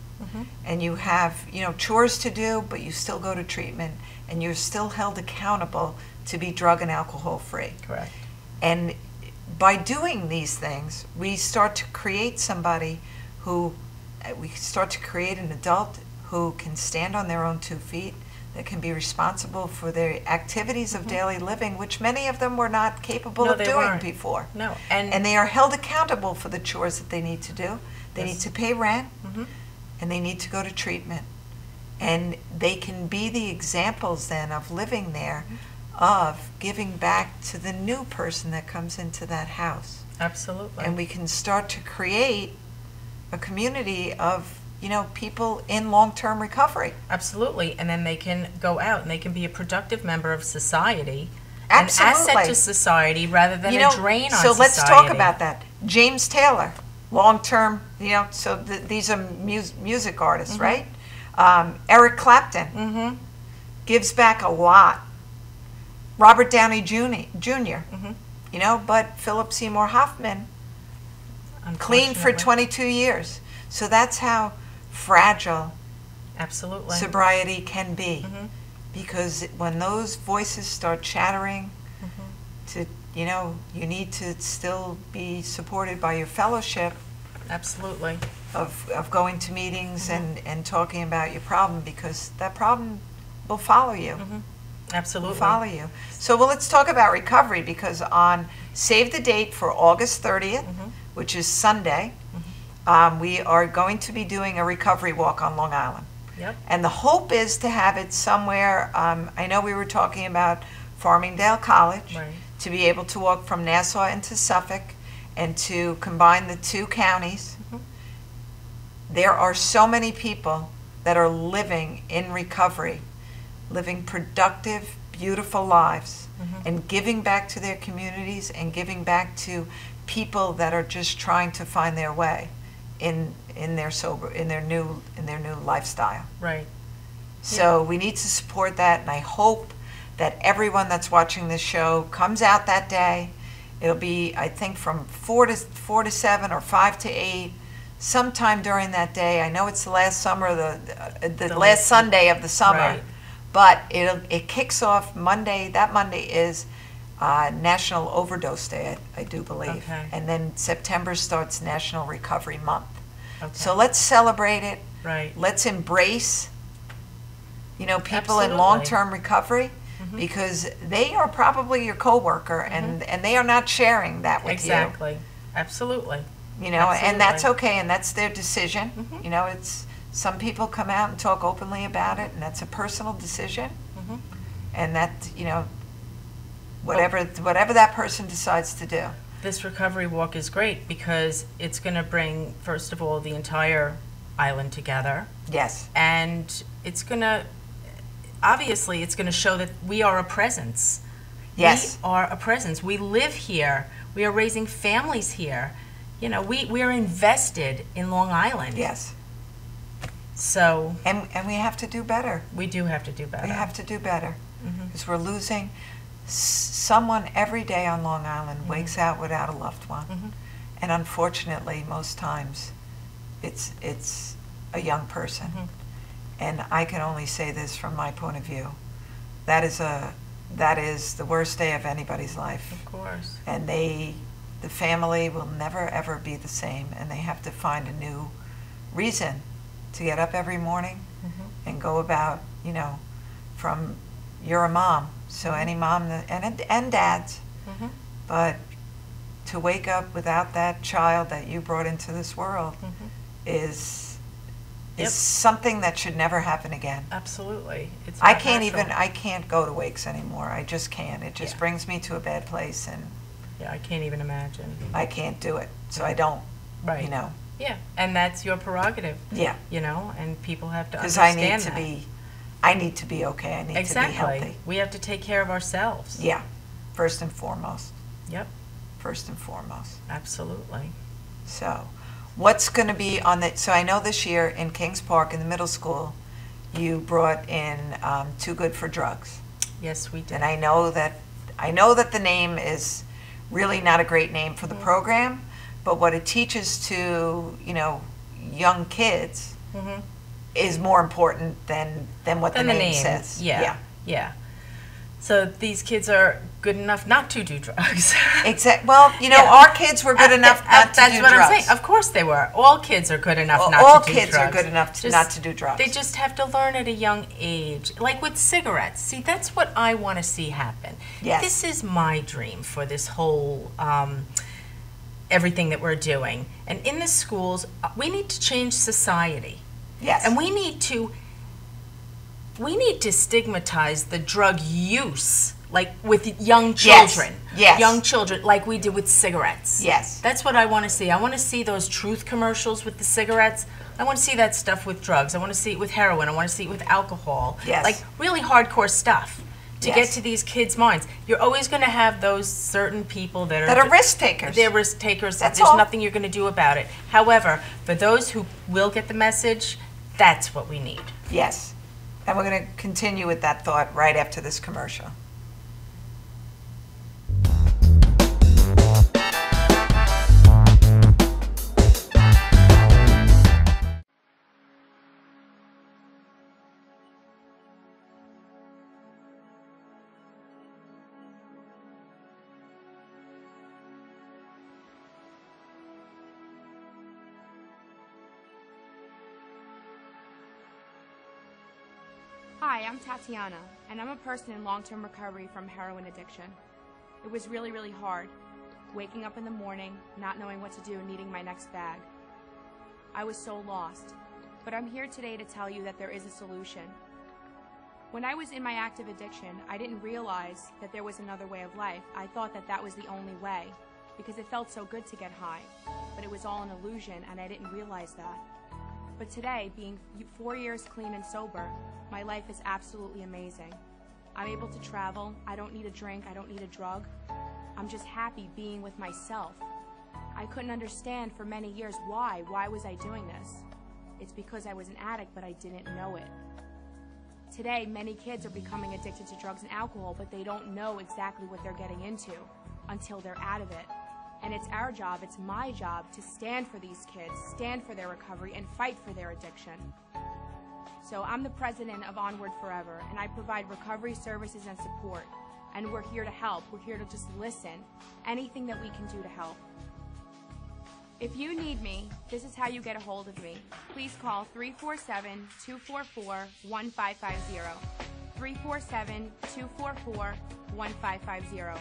and you have, you know, chores to do, but you still go to treatment, and you're still held accountable to be drug and alcohol free. Correct. And by doing these things, we start to create somebody who, we start to create an adult who can stand on their own 2 feet, that can be responsible for their activities of daily living, which many of them were not capable No, of they doing weren't. before. No, And they are held accountable for the chores that they need to do. They need to pay rent, and they need to go to treatment. And they can be the examples then of living there, of giving back to the new person that comes into that house. Absolutely. And we can start to create a community of, you know, people in long-term recovery. Absolutely. And then they can go out and they can be a productive member of society. Absolutely. An asset to society rather than You know, a drain on so society. let's talk about that. James Taylor, long-term, you know, so these are music artists, right? Eric Clapton gives back a lot. Robert Downey Jr., you know, but Philip Seymour Hoffman, clean for Unfortunately. 22 years. So that's how fragile Absolutely. sobriety can be. Because when those voices start chattering, to, you know, you need to still be supported by your fellowship Absolutely. of going to meetings and talking about your problem, because that problem will follow you. Absolutely. Follow you. So, well, let's talk about recovery, because on save the date for August 30th, which is Sunday, we are going to be doing a recovery walk on Long Island. Yep. And the hope is to have it somewhere, I know we were talking about Farmingdale College, Right. to be able to walk from Nassau into Suffolk and to combine the 2 counties. There are so many people that are living in recovery, living productive, beautiful lives, and giving back to their communities and giving back to people that are just trying to find their way in their new lifestyle. Right. So we need to support that, and I hope that everyone that's watching this show comes out that day. It'll be, I think, from 4 to 7 or 5 to 8, sometime during that day. I know it's the last summer, the last Sunday of the summer, Right. but it kicks off Monday. That Monday is National Overdose Day, I do believe. Okay. And then September starts National Recovery Month. Okay. So let's celebrate it. Right. Let's embrace, you know, people in Absolutely. long-term recovery, because they are probably your coworker, and they are not sharing that with Exactly. Absolutely. you. You know, and that's Absolutely. okay, and that's their decision. You know, it's some people come out and talk openly about it, and that's a personal decision. And that, you know, whatever that person decides to do. This recovery walk is great because it's going to bring, first of all, the entire island together. Yes. And it's going to, obviously, it's going to show that we are a presence. Yes. We are a presence. We live here. We are raising families here. You know, we are invested in Long Island. Yes. So And we have to do better. we do have to do better. We have to do better, because we're losing someone every day on Long Island wakes out without a loved one, and unfortunately, most times, it's a young person. And I can only say this from my point of view: that is the worst day of anybody's life, Of course. and the family will never ever be the same, and they have to find a new reason to get up every morning and go about, you know, from, you're a mom, so any mom and dads, but to wake up without that child that you brought into this world is Yep. something that should never happen again. Absolutely. It's I not can't natural. I can't go to wakes anymore. I just can't. It just Yeah. brings me to a bad place, and Yeah, I can't even imagine. I can't do it. So I don't, Right. you know. Yeah, and that's your prerogative. Yeah. You know, and people have to Because understand I need to be okay. I need to be healthy. We have to take care of ourselves. Yeah, first and foremost. Yep. First and foremost. Absolutely. So, what's going to be on the? So I know this year in Kings Park in the middle school, you brought in Too Good for Drugs. Yes, we did. And I know that the name is really not a great name for the program, but what it teaches to young kids is more important than what the name says. Yeah. So these kids are good enough not to do drugs. Exactly. Well, our kids were good enough not to do drugs. That's what I'm saying. Of course they were. All kids are good enough not to do drugs. All kids are good enough not to do drugs. They just have to learn at a young age. Like with cigarettes. See, that's what I want to see happen. Yes. This is my dream for this whole everything that we're doing. And in the schools, we need to change society. Yes. And we need to stigmatize the drug use, like with young children. Yes. Young children, like we did with cigarettes. Yes. That's what I want to see. I want to see those truth commercials with the cigarettes. I want to see that stuff with drugs. I want to see it with heroin. I want to see it with alcohol. Yes. Like really hardcore stuff to get to these kids' minds. You're always going to have those certain people that are risk takers. They're risk takers. That's There's all. nothing you're going to do about it. However, for those who will get the message, that's what we need. Yes. And we're going to continue with that thought right after this commercial. Hi, I'm Tatiana, and I'm a person in long-term recovery from heroin addiction. It was really, really hard, waking up in the morning, not knowing what to do, needing my next bag. I was so lost, but I'm here today to tell you that there is a solution. When I was in my active addiction, I didn't realize that there was another way of life. I thought that that was the only way, because it felt so good to get high, but it was all an illusion, and I didn't realize that. But today, being 4 years clean and sober, my life is absolutely amazing. I'm able to travel, I don't need a drink, I don't need a drug. I'm just happy being with myself. I couldn't understand for many years why was I doing this? It's because I was an addict, but I didn't know it. Today, many kids are becoming addicted to drugs and alcohol, but they don't know exactly what they're getting into until they're out of it. And it's our job, it's my job, to stand for these kids, stand for their recovery, and fight for their addiction. So I'm the president of Onward Forever, and I provide recovery services and support. And we're here to help. We're here to just listen. Anything that we can do to help. If you need me, this is how you get a hold of me. Please call 347-244-1550. 347-244-1550.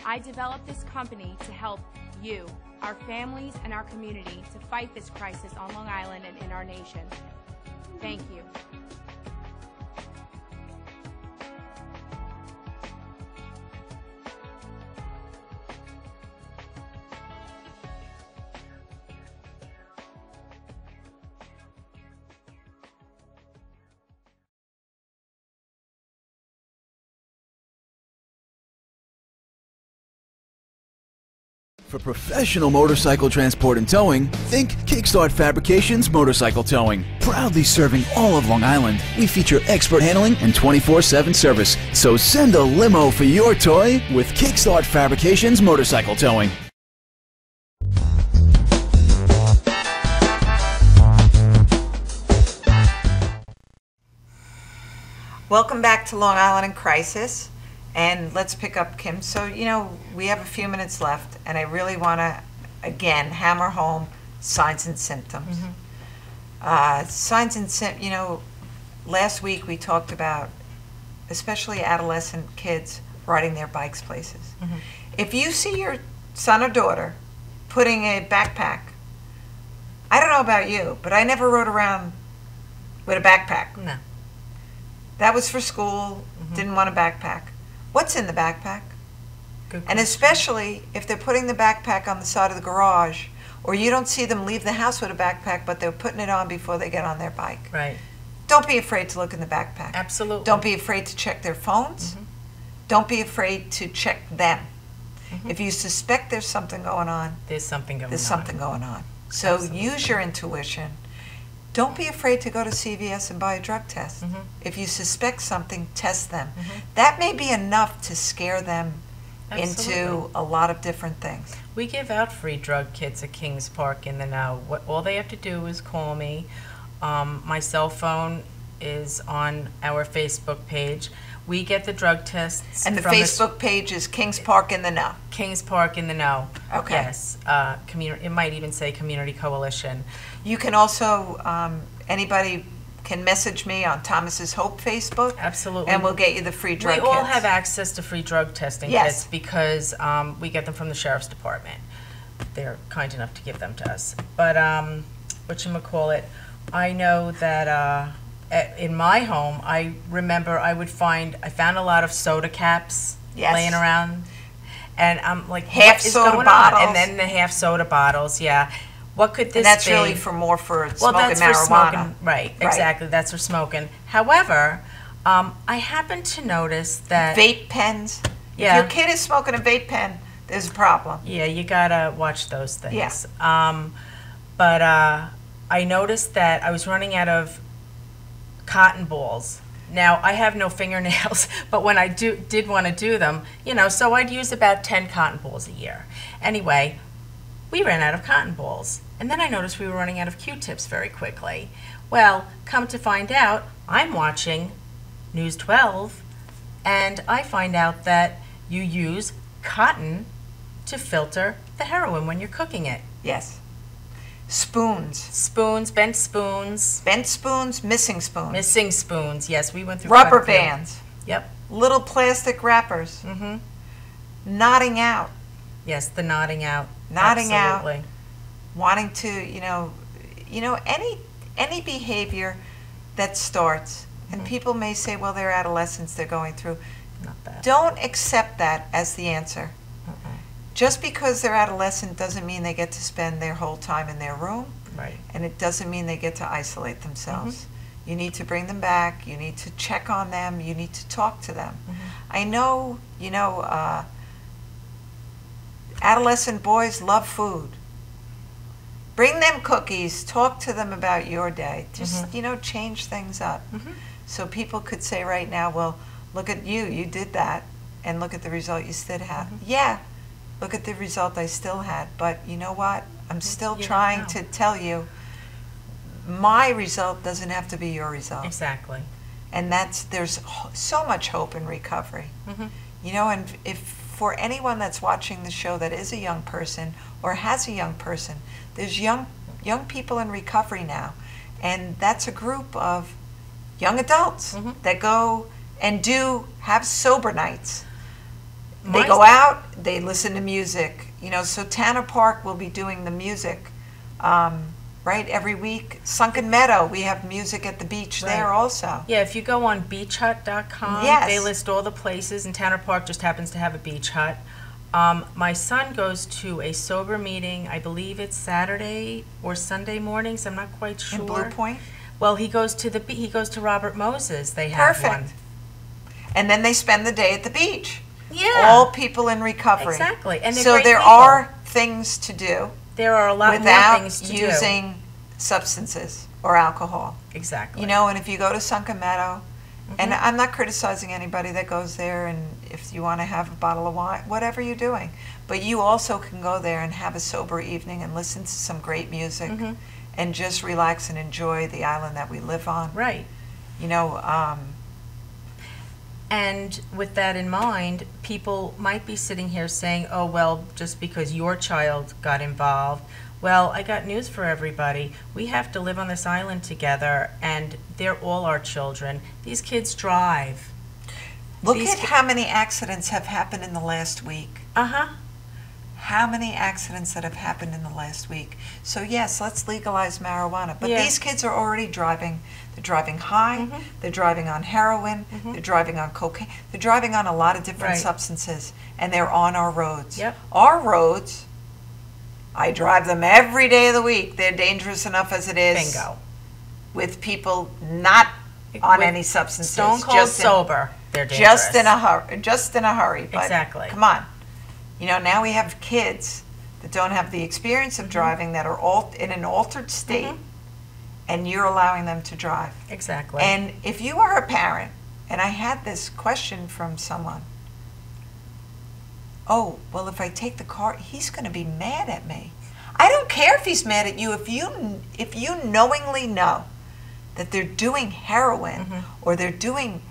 I developed this company to help you, our families, and our community to fight this crisis on Long Island and in our nation. Thank you. For professional motorcycle transport and towing, think Kickstart Fabrications Motorcycle Towing. Proudly serving all of Long Island, we feature expert handling and 24/7 service. So send a limo for your toy with Kickstart Fabrications Motorcycle Towing. Welcome back to Long Island in Crisis. And let's pick up Kim. So, we have a few minutes left, and I really want to, again, hammer home signs and symptoms. Signs and symptoms, last week we talked about, especially adolescent kids riding their bikes places. If you see your son or daughter putting a backpack, I don't know about you, but I never rode around with a backpack. No. That was for school, didn't want a backpack. What's in the backpack? Good And question. especially if they're putting the backpack on the side of the garage Or you don't see them leave the house with a backpack, but they're putting it on before they get on their bike. Right. Don't be afraid to look in the backpack. Absolutely. Don't be afraid to check their phones. Don't be afraid to check them. If you suspect there's something going on, There's something going on. there's something going on. So use your intuition. Don't be afraid to go to CVS and buy a drug test. If you suspect something, test them. That may be enough to scare them Absolutely. into a lot of different things. We give out free drug kits at Kings Park in the Know. All they have to do is call me. My cell phone is on our Facebook page. We get the drug tests. And the from Facebook page is Kings Park in the Know. Kings Park in the Know. Okay. Yes. It might even say Community Coalition. You can also, anybody can message me on Thomas's Hope Facebook. Absolutely. And we'll get you the free drug We kits. all have access to free drug testing Yes. kits because we get them from the Sheriff's Department. They're kind enough to give them to us. But whatchamacallit, I know that in my home, I remember I found a lot of soda caps Yes. laying around. And I'm like, Half what is soda going bottles. on? And then the half soda bottles, yeah. What could this And that's be? really for Well, smoking that's marijuana. for smoking, right, exactly, that's for smoking. However, I happen to notice that... Vape pens. Yeah. If your kid is smoking a vape pen, there's a problem. Yeah, you gotta watch those things. Yes. But I noticed that I was running out of cotton balls. Now, I have no fingernails, but when I did want to do them, so I'd use about 10 cotton balls a year. Anyway, we ran out of cotton balls. And then I noticed we were running out of Q-tips very quickly. Well, come to find out, I'm watching News 12, and I find out that you use cotton to filter the heroin when you're cooking it. Yes. Spoons. Spoons, bent spoons. Bent spoons, missing spoons. Missing spoons, yes, we went through Rubber quite a few. bands. Yep. Little plastic wrappers. Nodding out. Yes, the nodding out. Nodding Absolutely. out. Wanting to, any behavior that starts, and people may say, well, they're adolescents, they're going through. Not that. Don't accept that as the answer. Just because they're adolescent doesn't mean they get to spend their whole time in their room. Right. And it doesn't mean they get to isolate themselves. You need to bring them back. You need to check on them. You need to talk to them. I know, adolescent boys love food. Bring them cookies. Talk to them about your day. Just, change things up. So people could say right now, well, look at you. You did that. And look at the result you still had. Yeah. Look at the result I still had. But you know what? I'm still trying to tell you, my result doesn't have to be your result. Exactly. And there's so much hope in recovery. And if for anyone that's watching the show that is a young person or has a young person, there's young people in recovery now. And that's a group of young adults that go and do have sober nights. They go out, they listen to music. So Tanner Park will be doing the music, right, every week. Sunken Meadow, we have music at the beach there also. Yeah, if you go on beachhut.com, they list all the places, and Tanner Park just happens to have a beach hut. My son goes to a sober meeting, I believe it's Saturday or Sunday mornings, I'm not quite sure. In Blue Point? Well, he goes to Robert Moses, they have one. And then they spend the day at the beach. Yeah. All people in recovery. Exactly. And so great there people. are things to do. There are a lot more things to do. Without using substances or alcohol. Exactly. And if you go to Sunken Meadow, and I'm not criticizing anybody that goes there, and if you want to have a bottle of wine, whatever you're doing. But you also can go there and have a sober evening and listen to some great music and just relax and enjoy the island that we live on. Right. And with that in mind, people might be sitting here saying, oh, well, just because your child got involved. Well, I got news for everybody. We have to live on this island together, and they're all our children. These kids drive. Look at how many accidents have happened in the last week. How many accidents that have happened in the last week. So yes, let's legalize marijuana. But these kids are already driving. They're driving high. They're driving on heroin. They're driving on cocaine. They're driving on a lot of different substances. And they're on our roads. Our roads, I drive them every day of the week. They're dangerous enough as it is. Bingo. With people not on With any substances. Stone cold sober, they're dangerous. Just in a hurry. But Exactly. come on. You know, now we have kids that don't have the experience of driving, that are in an altered state, and you're allowing them to drive. Exactly. And if you are a parent, and I had this question from someone, oh, well, if I take the car, he's going to be mad at me. I don't care if he's mad at you. If you knowingly know that they're doing heroin or they're doing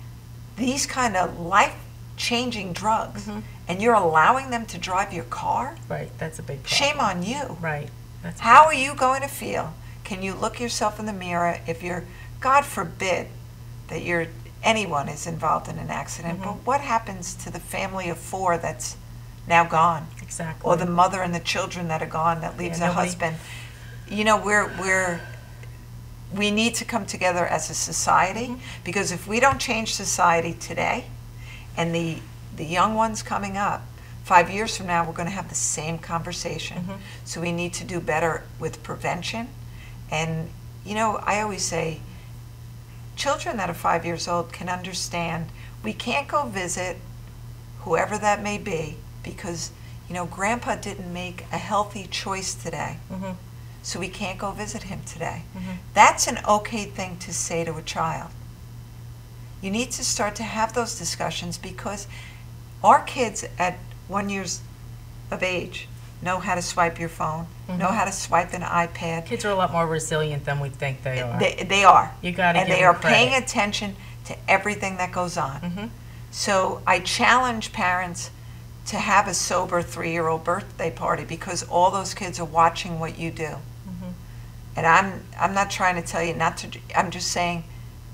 these kind of life-changing drugs, and you're allowing them to drive your car, right, that's a big problem. Shame on you. Right. That's How are you going to feel? Can you look yourself in the mirror if you're, God forbid, that anyone is involved in an accident, but what happens to the family of 4 that's now gone? Exactly. Or the mother and the children that are gone, that leaves a husband. You know, we need to come together as a society, because if we don't change society today, and the young ones coming up, 5 years from now, we're going to have the same conversation. So we need to do better with prevention. And, you know, I always say, children that are 5 years old can understand we can't go visit whoever that may be because, you know, Grandpa didn't make a healthy choice today. So we can't go visit him today. That's an okay thing to say to a child. You need to start to have those discussions, because our kids at 1 year of age know how to swipe your phone, know how to swipe an iPad. Kids are a lot more resilient than we think they are. They are. You got to give And they them are credit. paying attention to everything that goes on. So I challenge parents to have a sober 3-year-old birthday party, because all those kids are watching what you do. And I'm not trying to tell you not to, I'm just saying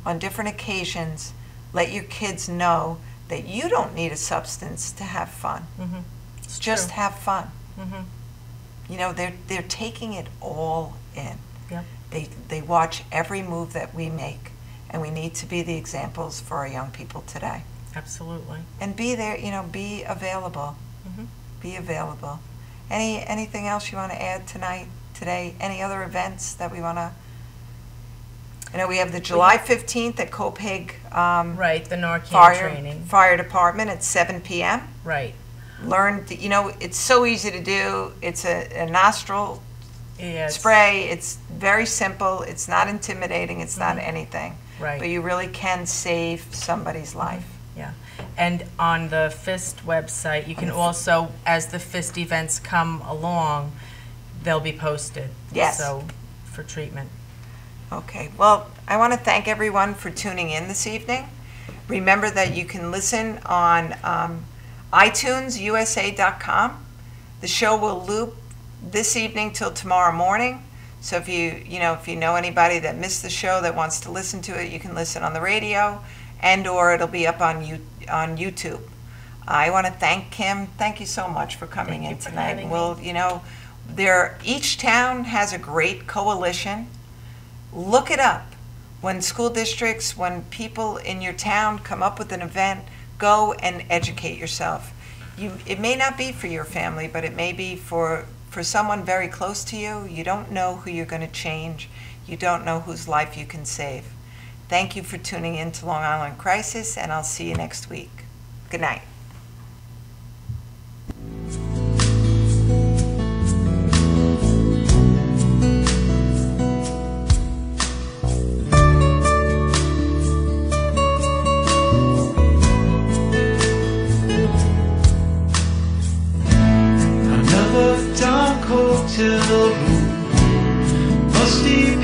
on different occasions, let your kids know that you don't need a substance to have fun. Just have fun. You know, they're taking it all in. They watch every move that we make, and we need to be the examples for our young people today. Absolutely. And be there, you know, be available. Be available. Anything else you want to add today? Any other events that we want to? I know we have the July 15th at Copiague. Right, the Narcan training. Fire Department at 7 p.m. Right. You know, it's so easy to do. It's a nostril spray. It's very simple. It's not intimidating. It's not anything. Right. But you really can save somebody's life. Yeah. And on the FIST website, you can also, as the FIST events come along, they'll be posted. Yes. So, for treatment. Okay. Well, I want to thank everyone for tuning in this evening. Remember that you can listen on iTunes, The show will loop this evening till tomorrow morning. So if you know anybody that missed the show that wants to listen to it, you can listen on the radio, or it'll be up on YouTube. I want to thank Kim. Thank you so much for coming in tonight. Well, you know, each town has a great coalition. Look it up. When school districts, when people in your town come up with an event, go and educate yourself. It may not be for your family, but it may be for someone very close to you. You don't know who you're going to change. You don't know whose life you can save. Thank you for tuning in to Long Island Crisis, and I'll see you next week. Good night. Another dark hotel room, musty